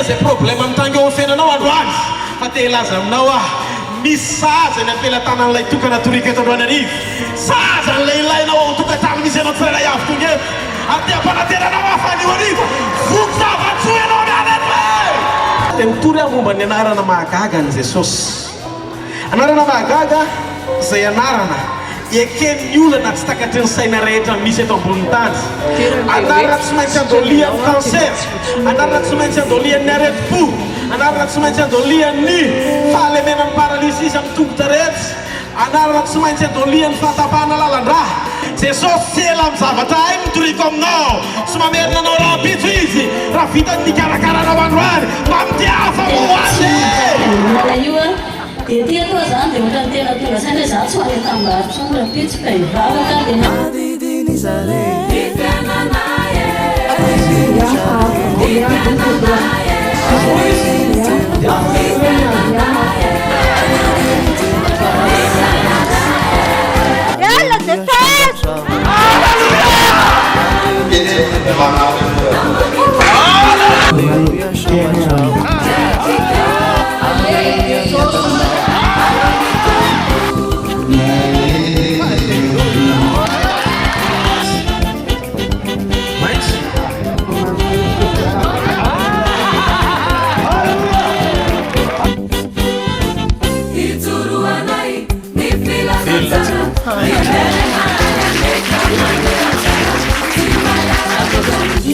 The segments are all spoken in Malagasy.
zay problème am'tango eo fiainanao androany fa te laza aminao misy saza ny ampelantanan'ilay tokana torika eto Androanarivo saza n'ilay ilainao ao tokantrano misy anao tsirairay avy tony eo ate ampanateranao afanio arivo vokotavatsy ianao niany de mitory aho momba ny anarana mahagaga ny Jesosy anarana mahagaga zay anarana ekeny olana tsy takatry ny saina rehetra misy eto amboniny tany anarana tsy maintsy andolian'ny cancer anarana tsy maintsy andolian'ny areti-po anarana tsy maintsy andolian'ny fahalemenan'ny paralysisy amin'ny tongotra rehetra anarana tsy maintsy andolian'ny fahatapahana lalan-draha Jesosy tsy ela amin'ny zavatra hay mitoriko aminao sy mamerina anao raha-pitso izy raha vitany nikarakaranao androany mba mitiafa moazy dia ty aloha zany dia ohatra ny tena tonga saina za tsy hoany tambarotra ny rapitsy ka hivavaka dia Yalla Jesús!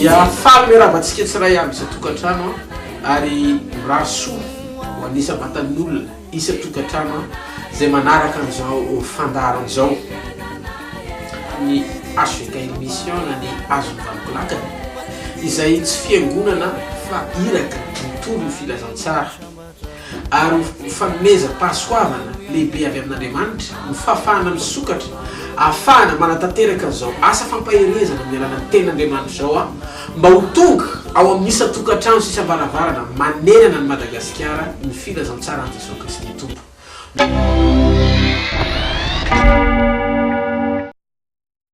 dia faly raha vatsika tsiray aby isa tokantrano ary rasoa ho anisa matan'olona isa tokantrano zay manaraka an'izao fandaran'izao ny azo eka émission na ny azo mivamokolakana izay tsy fiangonana fa iraka mitoro ny filazantsara ary fanomeza pasoavana lehibe avy amin'Andriamanitra ny fahafahana misokatra afahana manatanteraka zao asa fampaherezana amin'ny alalan'ny ten'Andriamanitra zao mba ho tonga ao amin'ny isa tokantrano sisa varavarana manerana ny Madagasikara ny filazantsara an'i Jesosy Kristy Tompo.